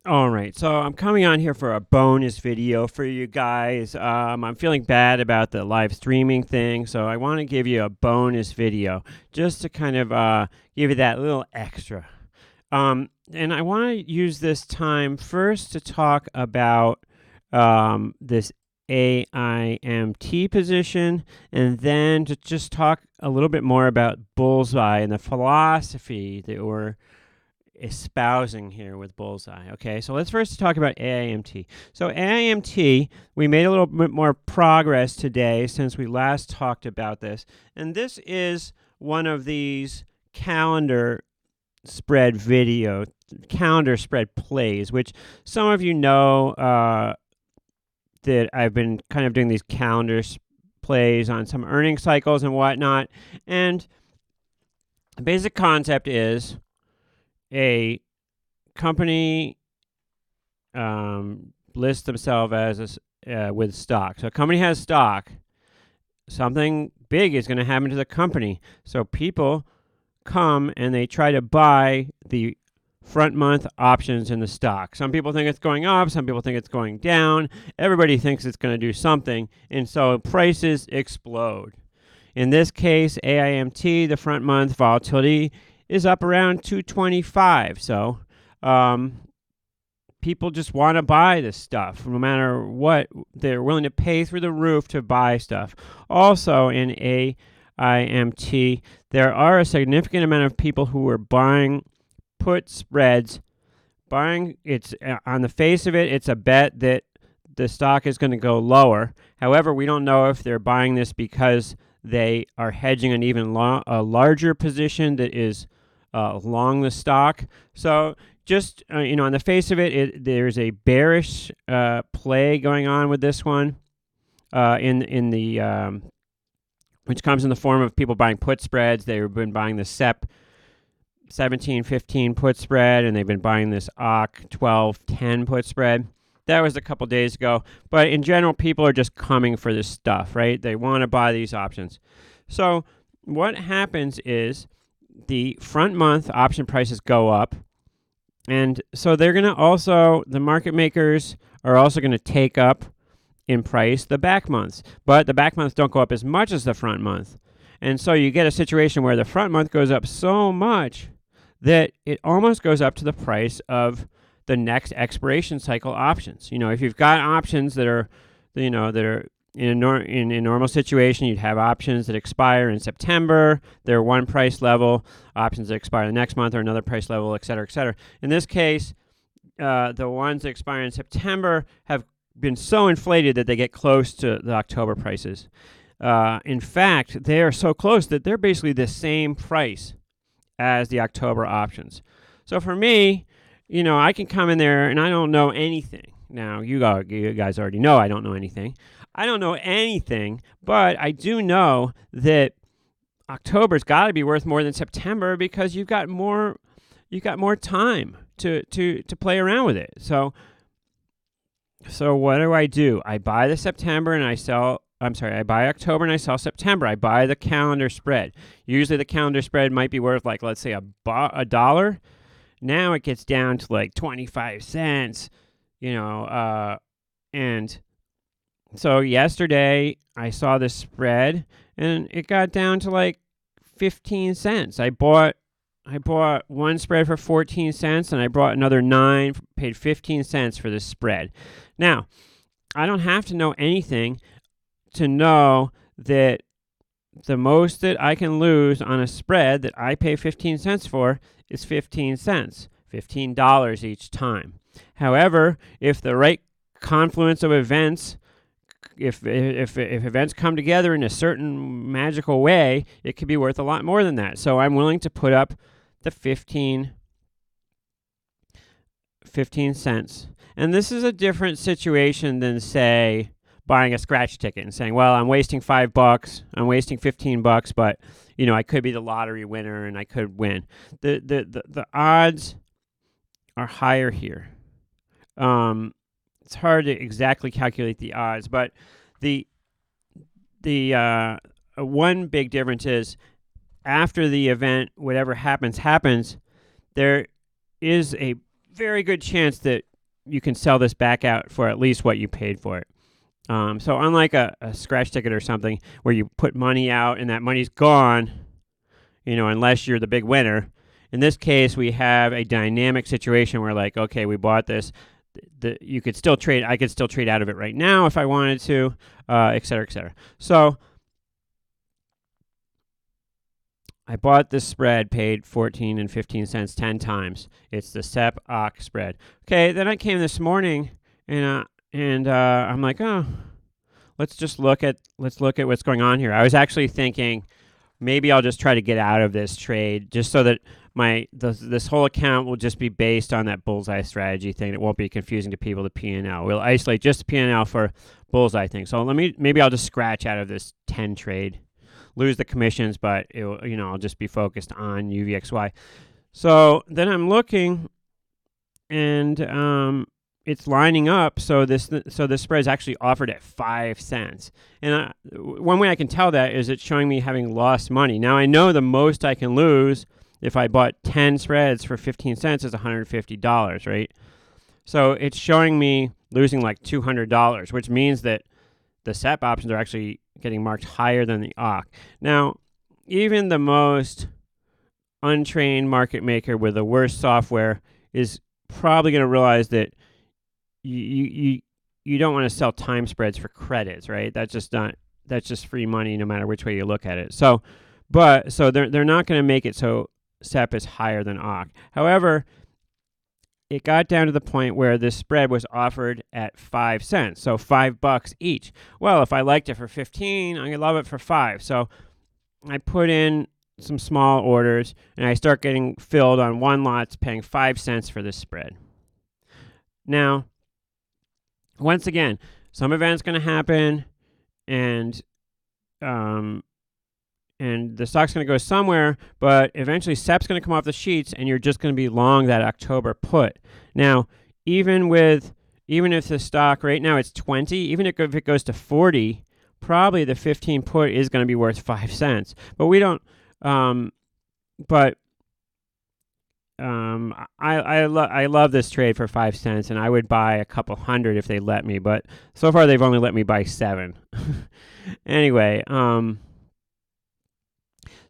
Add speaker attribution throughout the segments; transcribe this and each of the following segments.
Speaker 1: All right, so I'm coming on here for a bonus video for you guys. I'm feeling bad about the live streaming thing, so I want to give you a bonus video just to kind of give you that little extra. And I want to use this time first to talk about this AIMT position, and then to just talk a little bit more about Bullseye and the philosophy that we're espousing here with Bullseye. Okay, so let's first talk about AIMT. So AIMT, we made a little bit more progress today since we last talked about this, and this is one of these calendar spread plays, which some of you know that I've been kind of doing these calendar plays on some earnings cycles and whatnot, and the basic concept is a company lists themselves as with stock. So a company has stock. Something big is going to happen to the company. So people come and they try to buy the front month options in the stock. Some people think it's going up. Some people think it's going down. Everybody thinks it's going to do something. And so prices explode. In this case, AIMT, the front month volatility is up around 225. So people just want to buy this stuff no matter what. They're willing to pay through the roof to buy stuff. Also in AIMT, there are a significant amount of people who are buying put spreads. It's on the face of it, it's a bet that the stock is going to go lower. However, we don't know if they're buying this because they are hedging an even a larger position that is long the stock. So just on the face of it, there's a bearish play going on with this one, in the which comes in the form of people buying put spreads. They've been buying the SEP 17-15 put spread, and they've been buying this AUK 12-10 put spread. That was a couple days ago, but in general, people are just coming for this stuff, right? They want to buy these options. So what happens is the front month option prices go up, and so they're going to also, the market makers are also going to take up in price the back months, but the back months don't go up as much as the front month. And so you get a situation where the front month goes up so much that it almost goes up to the price of the next expiration cycle options. If you've got options that are, in a normal situation, you'd have options that expire in September. They're one price level. Options that expire the next month are another price level, et cetera, et cetera. In this case, the ones that expire in September have been so inflated that they get close to the October prices. In fact, they are so close that they're basically the same price as the October options. So for me, I can come in there and I don't know anything. Now, you guys already know I don't know anything. I don't know anything, but I do know that October's got to be worth more than September because you've got more time to play around with it. So what do? I buy the September and I sell. I buy October and I sell September. I buy the calendar spread. Usually the calendar spread might be worth let's say $1. Now it gets down to 25 cents, and so yesterday I saw this spread and it got down to 15 cents. I bought one spread for 14 cents and I bought another 9, paid 15 cents for this spread. Now, I don't have to know anything to know that the most that I can lose on a spread that I pay 15 cents for is 15 cents, $15 each time. However, if the right confluence of events, if events come together in a certain magical way, it could be worth a lot more than that. So I'm willing to put up the 15 cents. And this is a different situation than, say, buying a scratch ticket and saying, well, I'm wasting $5, I'm wasting $15, but I could be the lottery winner and I could win. The odds are higher here. It's hard to exactly calculate the odds, but the one big difference is after the event, whatever happens, there is a very good chance that you can sell this back out for at least what you paid for it. So unlike a scratch ticket or something where you put money out and that money's gone, unless you're the big winner. In this case, we have a dynamic situation where, like, okay, we bought this. You could still trade. I could still trade out of it right now if I wanted to, et cetera, et cetera. So I bought this spread, paid 14 and 15 cents 10 times. It's the SEP-OCC spread. Okay, then I came this morning and I'm like, oh, let's look at what's going on here. I was actually thinking maybe I'll just try to get out of this trade just so that this whole account will just be based on that Bullseye strategy thing. It won't be confusing to people, the P&L. We'll isolate just the P&L for Bullseye thing. So maybe I'll just scratch out of this 10 trade, lose the commissions, but I'll just be focused on UVXY. So then I'm looking, and it's lining up. So this spread is actually offered at 5 cents. And one way I can tell that is it's showing me having lost money. Now I know the most I can lose if I bought 10 spreads for 15 cents is $150, right? So it's showing me losing like $200, which means that the SEP options are actually getting marked higher than the AUK. Now, even the most untrained market maker with the worst software is probably going to realize that you don't want to sell time spreads for credits, right? That's just free money no matter which way you look at it. So they're not going to make it so SEP is higher than AUK. However, it got down to the point where this spread was offered at 5 cents, so $5 each. Well, if I liked it for 15, I could love it for 5. So I put in some small orders, and I start getting filled on one lots, paying 5 cents for this spread. Now, once again, some event's going to happen, and the stock's going to go somewhere, but eventually SEP's going to come off the sheets, and you're just going to be long that October put. Now, even if the stock right now it's 20, even if it goes to 40, probably the 15 put is going to be worth 5 cents. But we don't. I love this trade for 5 cents, and I would buy a couple hundred if they let me. But so far they've only let me buy 7. Anyway.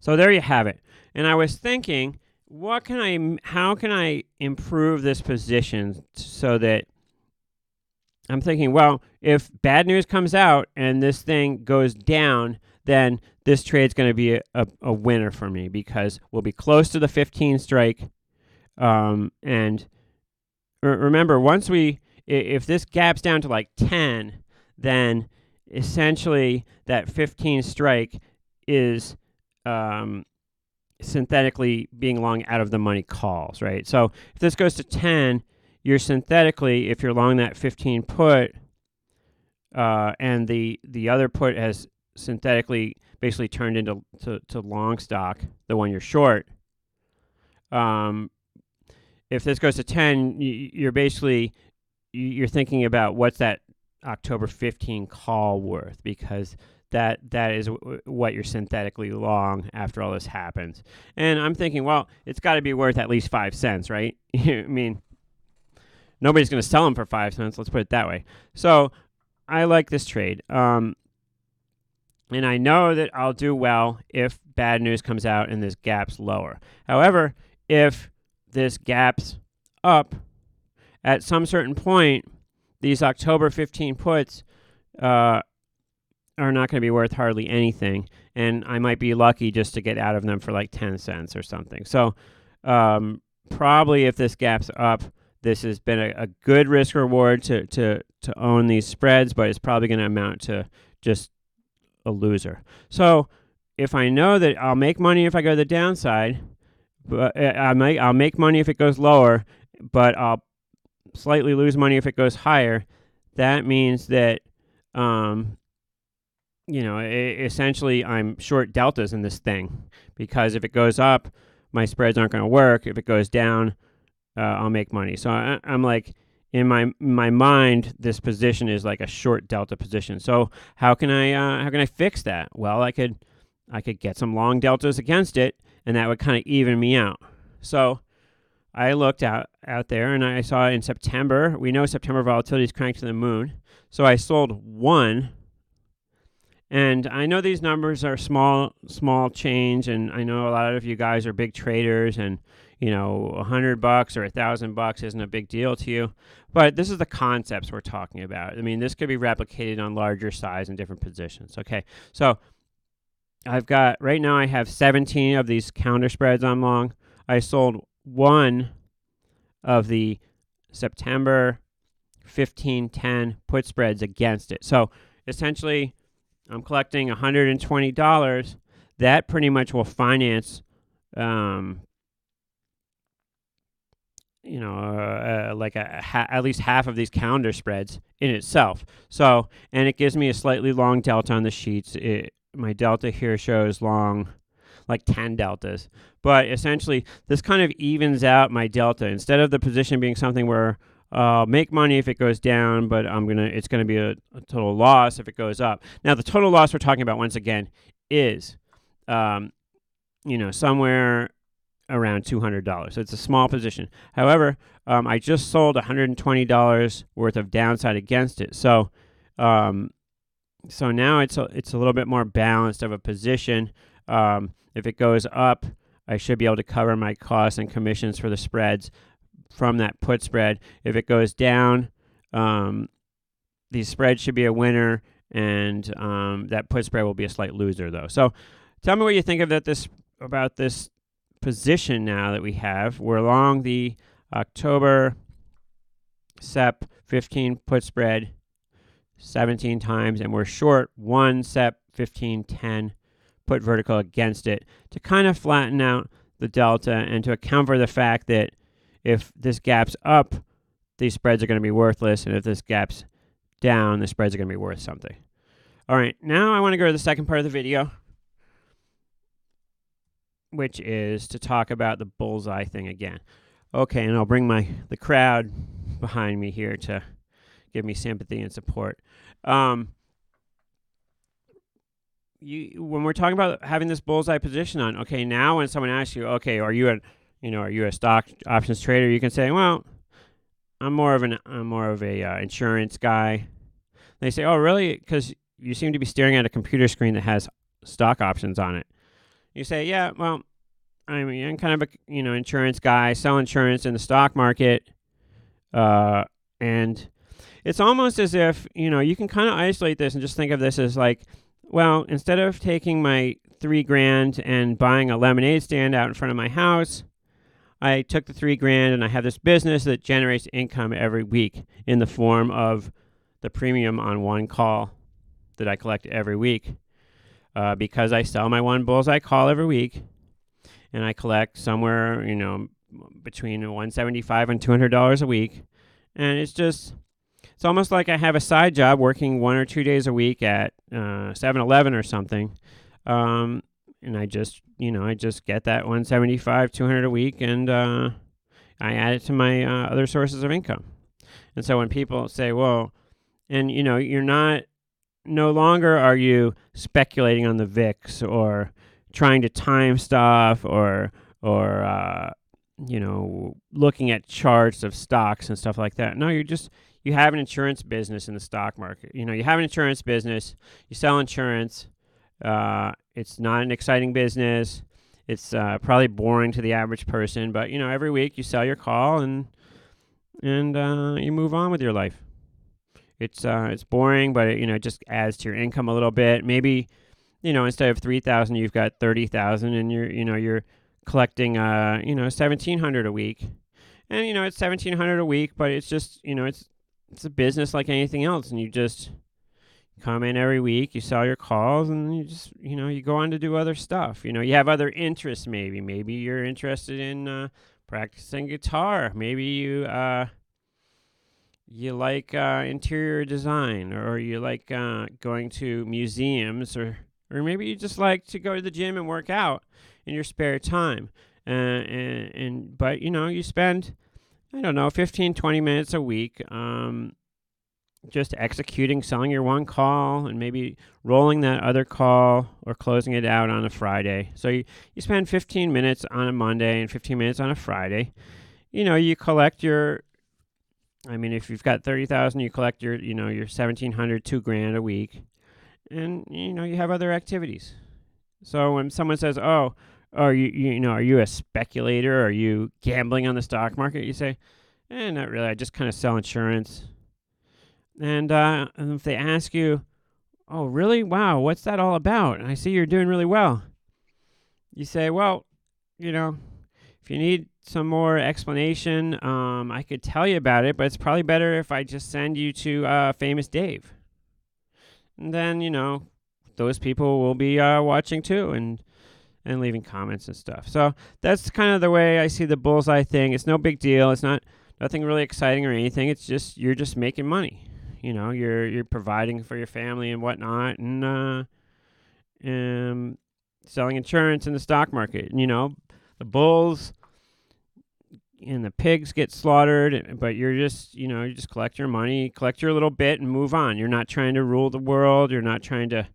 Speaker 1: So there you have it. And I was thinking, how can I improve this position so that I'm thinking, well, if bad news comes out and this thing goes down, then this trade's going to be a winner for me because we'll be close to the 15 strike. And remember, if this gaps down to like 10, then essentially that 15 strike is synthetically being long out of the money calls, right? So if this goes to 10, you're synthetically, if you're long that 15 put, and the other put has synthetically basically turned into long stock, the one you're short. If this goes to 10, you're basically you're thinking about what's that October 15 call worth, because that is what you're synthetically long after all this happens. And I'm thinking, well, it's got to be worth at least 5 cents, right? I mean, nobody's going to sell them for 5 cents. Let's put it that way. So I like this trade. And I know that I'll do well if bad news comes out and this gap's lower. However, if this gap's up at some certain point, these October 15 puts are not going to be worth hardly anything, and I might be lucky just to get out of them for like 10 cents or something. So probably if this gap's up, this has been a good risk reward to own these spreads, but it's probably going to amount to just a loser. So if I know that I'll make money if I go to the downside, but I'll make money if it goes lower, but I'll slightly lose money if it goes higher, that means that essentially I'm short deltas in this thing, because if it goes up, my spreads aren't going to work. If it goes down, I'll make money. So I'm like, in my mind, this position is like a short delta position. So how can I fix that? Well, I could get some long deltas against it, and that would kind of even me out. So I looked out there and I saw in September, we know September volatility is cranked to the moon. So I sold one. And I know these numbers are small change, and I know a lot of you guys are big traders, and $100 or $1,000 isn't a big deal to you. But this is the concepts we're talking about. I mean, this could be replicated on larger size and different positions. Okay, so right now I have 17 of these counter spreads I'm long. I sold one of the September 15-10 put spreads against it. So essentially, I'm collecting $120. That pretty much will finance, like at least half of these calendar spreads in itself. So, and it gives me a slightly long delta on the sheets. My delta here shows long, like 10 deltas. But essentially, this kind of evens out my delta. Instead of the position being something where make money if it goes down, but it's gonna be a total loss if it goes up. Now, the total loss we're talking about once again is, somewhere around $200. So it's a small position. However, I just sold $120 worth of downside against it. So, so now it's a little bit more balanced of a position. If it goes up, I should be able to cover my costs and commissions for the spreads from that put spread. If it goes down, these spreads should be a winner, and that put spread will be a slight loser, though. So tell me what you think about this position now that we have. We're long the October SEP 15 put spread 17 times, and we're short one SEP 15-10 put vertical against it to kind of flatten out the delta and to account for the fact that if this gap's up, these spreads are going to be worthless, and if this gap's down, the spreads are going to be worth something. All right, now I want to go to the second part of the video, which is to talk about the Bullseye thing again. Okay, and I'll bring the crowd behind me here to give me sympathy and support. When we're talking about having this Bullseye position on, okay, now when someone asks you, okay, are you a stock options trader? You can say, well, I'm more of a insurance guy. They say, oh, really? Because you seem to be staring at a computer screen that has stock options on it. You say, yeah, well, I'm kind of a insurance guy, sell insurance in the stock market, and it's almost as if you can kind of isolate this and just think of this as like, well, instead of taking my $3,000 and buying a lemonade stand out in front of my house, I took the $3,000 and I have this business that generates income every week in the form of the premium on one call that I collect every week. Because I sell my one Bullseye call every week, and I collect somewhere, between $175 and $200 a week, and it's almost like I have a side job working 1 or 2 days a week at 7-Eleven or something, and I just get that $175, $200 a week, and I add it to my other sources of income. And so when people say, well, and you're not. No longer are you speculating on the VIX or trying to time stuff or looking at charts of stocks and stuff like that. No, you have an insurance business in the stock market. You have an insurance business. You sell insurance. It's not an exciting business. It's probably boring to the average person. But every week you sell your call and you move on with your life. It's boring, but it just adds to your income a little bit. Maybe, instead of $3,000, you've got $30,000, and you're collecting $1,700 a week. And it's $1,700 a week, but it's just it's a business like anything else, and you just come in every week, you sell your calls, and you just you go on to do other stuff. You have other interests. Maybe you're interested in practicing guitar. Maybe you like interior design, or you like going to museums, or maybe you just like to go to the gym and work out in your spare time. But you spend, 15-20 minutes a week just executing, selling your one call, and maybe rolling that other call or closing it out on a Friday. So you spend 15 minutes on a Monday and 15 minutes on a Friday. you collect your, I mean, if you've got 30,000, you collect your, your 1,700, $2,000 a week, and you have other activities. So when someone says, "Oh, are you a speculator? Are you gambling on the stock market?" You say, not really. I just kind of sell insurance. And if they ask you, "Oh, really? Wow, what's that all about? I see you're doing really well." You say, "Well, if you need some more explanation, I could tell you about it, but it's probably better if I just send you to Famous Dave." And then, those people will be watching too and leaving comments and stuff. So that's kind of the way I see the Bullseye thing. It's no big deal. It's nothing really exciting or anything. It's just you're just making money. You're providing for your family and whatnot, and selling insurance in the stock market. The bulls and the pigs get slaughtered, but you just collect your money, collect your little bit, and move on. You're not trying to rule the world. You're not trying to,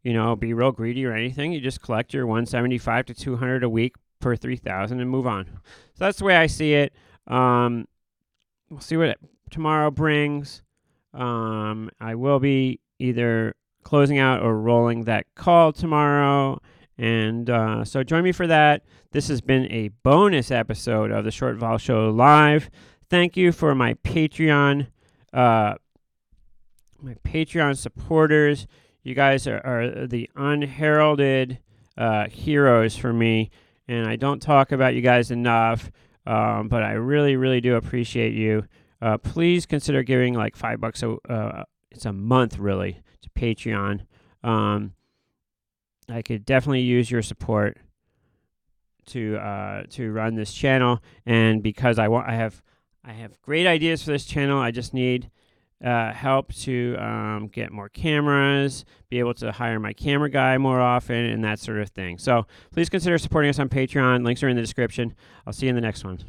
Speaker 1: be real greedy or anything. You just collect your 175 to 200 a week per 3,000 and move on. So that's the way I see it. We'll see what tomorrow brings. I will be either closing out or rolling that call tomorrow. And so join me for that. This has been a bonus episode of the Short Vol Show Live. Thank you for my Patreon supporters. You guys are the unheralded heroes for me, and I don't talk about you guys enough, but I really, really do appreciate you. Please consider giving like $5 it's a month, really, to Patreon. I could definitely use your support to run this channel, and because I have great ideas for this channel. I just need help to get more cameras, be able to hire my camera guy more often, and that sort of thing. So please consider supporting us on Patreon. Links are in the description. I'll see you in the next one.